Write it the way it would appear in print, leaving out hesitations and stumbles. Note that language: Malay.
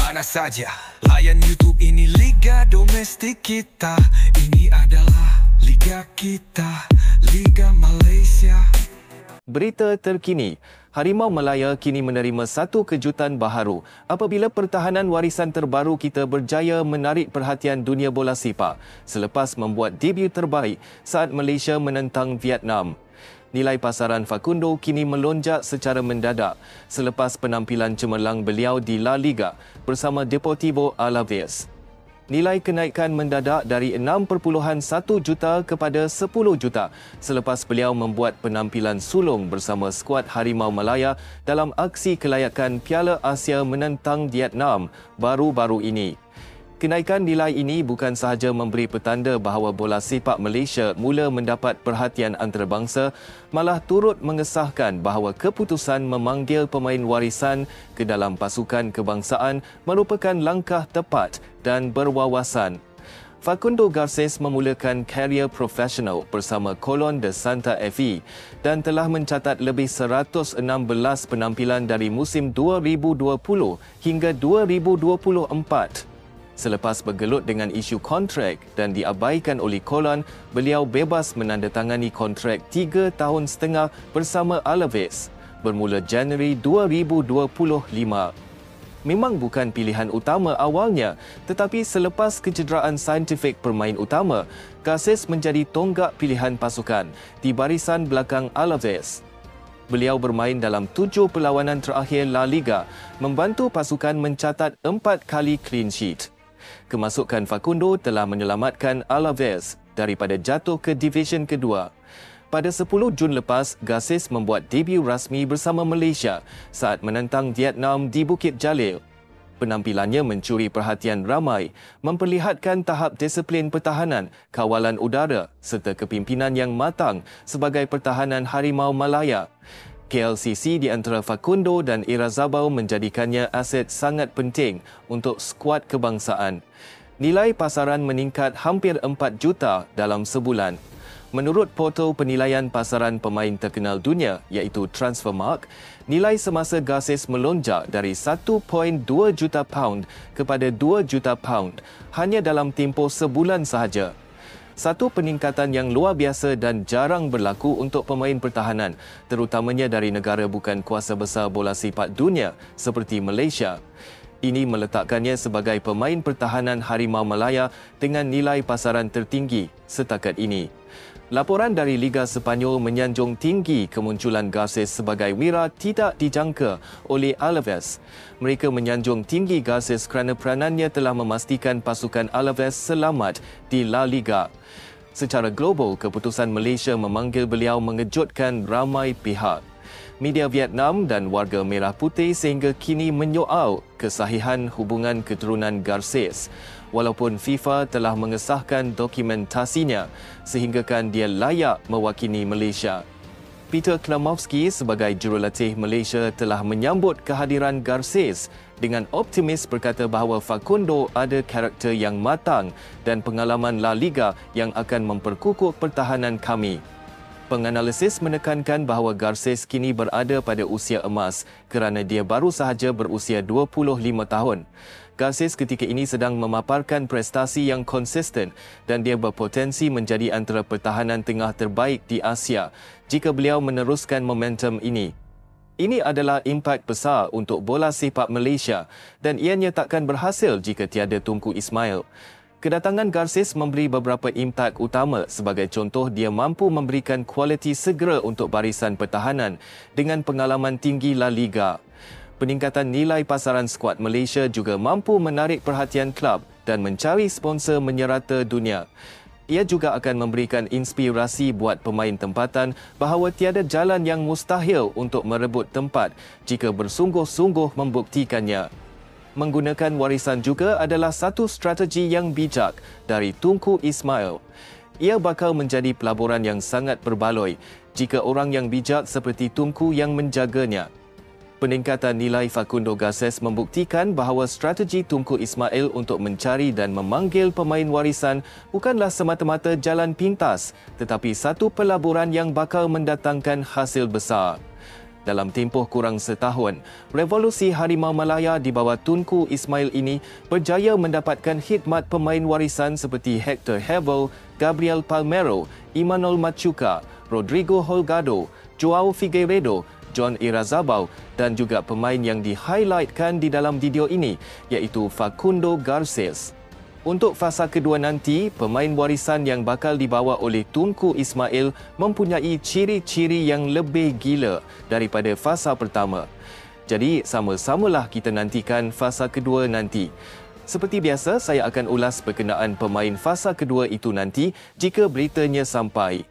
mana saja. Layan YouTube, ini Liga Domestik kita. Ini adalah Liga kita, Liga Malaysia. Berita terkini, Harimau Malaya kini menerima satu kejutan baharu apabila pertahanan warisan terbaru kita berjaya menarik perhatian dunia bola sepak selepas membuat debut terbaik saat Malaysia menentang Vietnam. Nilai pasaran Facundo kini melonjak secara mendadak selepas penampilan cemerlang beliau di La Liga bersama Deportivo Alaves. Nilai kenaikan mendadak dari 6.1 juta kepada 10 juta selepas beliau membuat penampilan sulung bersama skuad Harimau Malaya dalam aksi kelayakan Piala Asia menentang Vietnam baru-baru ini. Kenaikan nilai ini bukan sahaja memberi petanda bahawa bola sepak Malaysia mula mendapat perhatian antarabangsa, malah turut mengesahkan bahawa keputusan memanggil pemain warisan ke dalam pasukan kebangsaan merupakan langkah tepat dan berwawasan. Facundo Garces memulakan karier profesional bersama Colón de Santa Fe dan telah mencatat lebih 116 penampilan dari musim 2020 hingga 2024. Selepas bergelut dengan isu kontrak dan diabaikan oleh Colón, beliau bebas menandatangani kontrak 3 tahun setengah bersama Alaves bermula Januari 2025. Memang bukan pilihan utama awalnya, tetapi selepas kecederaan saintifik pemain utama, Garces menjadi tonggak pilihan pasukan di barisan belakang Alaves. Beliau bermain dalam 7 perlawanan terakhir La Liga, membantu pasukan mencatat 4 kali clean sheet. Kemasukan Facundo telah menyelamatkan Alaves daripada jatuh ke Division kedua. Pada 10 Jun lepas, Garces membuat debut rasmi bersama Malaysia saat menentang Vietnam di Bukit Jalil. Penampilannya mencuri perhatian ramai, memperlihatkan tahap disiplin pertahanan, kawalan udara serta kepimpinan yang matang sebagai pertahanan Harimau Malaya. KLCC di antara Facundo dan Irazabal menjadikannya aset sangat penting untuk skuad kebangsaan. Nilai pasaran meningkat hampir 4 juta dalam sebulan. Menurut portal penilaian pasaran pemain terkenal dunia iaitu Transfermarkt, nilai semasa Garces melonjak dari 1.2 juta pound kepada 2 juta pound hanya dalam tempoh sebulan sahaja. Satu peningkatan yang luar biasa dan jarang berlaku untuk pemain pertahanan, terutamanya dari negara bukan kuasa besar bola sepak dunia seperti Malaysia. Ini meletakkannya sebagai pemain pertahanan Harimau Malaya dengan nilai pasaran tertinggi setakat ini. Laporan dari Liga Sepanyol menyanjung tinggi kemunculan Garces sebagai wira tidak dijangka oleh Alaves. Mereka menyanjung tinggi Garces kerana peranannya telah memastikan pasukan Alaves selamat di La Liga. Secara global, keputusan Malaysia memanggil beliau mengejutkan ramai pihak. Media Vietnam dan warga Merah Putih sehingga kini menyoal kesahihan hubungan keturunan Garces, walaupun FIFA telah mengesahkan dokumentasinya sehinggakan dia layak mewakili Malaysia. Peter Klamovski sebagai jurulatih Malaysia telah menyambut kehadiran Garces dengan optimis berkata bahawa Facundo ada karakter yang matang dan pengalaman La Liga yang akan memperkukuh pertahanan kami. Penganalisis menekankan bahawa Garces kini berada pada usia emas kerana dia baru sahaja berusia 25 tahun. Garces ketika ini sedang memaparkan prestasi yang konsisten dan dia berpotensi menjadi antara pertahanan tengah terbaik di Asia jika beliau meneruskan momentum ini. Ini adalah impak besar untuk bola sepak Malaysia dan ianya takkan berhasil jika tiada Tunku Ismail. Kedatangan Garces memberi beberapa impak utama. Sebagai contoh, dia mampu memberikan kualiti segera untuk barisan pertahanan dengan pengalaman tinggi La Liga. Peningkatan nilai pasaran skuad Malaysia juga mampu menarik perhatian klub dan mencari sponsor menyerata dunia. Ia juga akan memberikan inspirasi buat pemain tempatan bahawa tiada jalan yang mustahil untuk merebut tempat jika bersungguh-sungguh membuktikannya. Menggunakan warisan juga adalah satu strategi yang bijak dari Tunku Ismail. Ia bakal menjadi pelaburan yang sangat berbaloi jika orang yang bijak seperti Tunku yang menjaganya. Peningkatan nilai Facundo Garces membuktikan bahawa strategi Tunku Ismail untuk mencari dan memanggil pemain warisan bukanlah semata-mata jalan pintas, tetapi satu pelaburan yang bakal mendatangkan hasil besar. dalam tempoh kurang setahun. Revolusi Harimau Malaya di bawah Tunku Ismail ini berjaya mendapatkan khidmat pemain warisan seperti Hector Hebel, Gabriel Palmero, Imanol Machuca, Rodrigo Holgado, Joao Figueiredo, John Irazabal dan juga pemain yang di-highlightkan di dalam video ini iaitu Facundo Garces. Untuk fasa kedua nanti, pemain warisan yang bakal dibawa oleh Tunku Ismail mempunyai ciri-ciri yang lebih gila daripada fasa pertama. Jadi, sama-samalah kita nantikan fasa kedua nanti. Seperti biasa, saya akan ulas berkenaan pemain fasa kedua itu nanti jika beritanya sampai.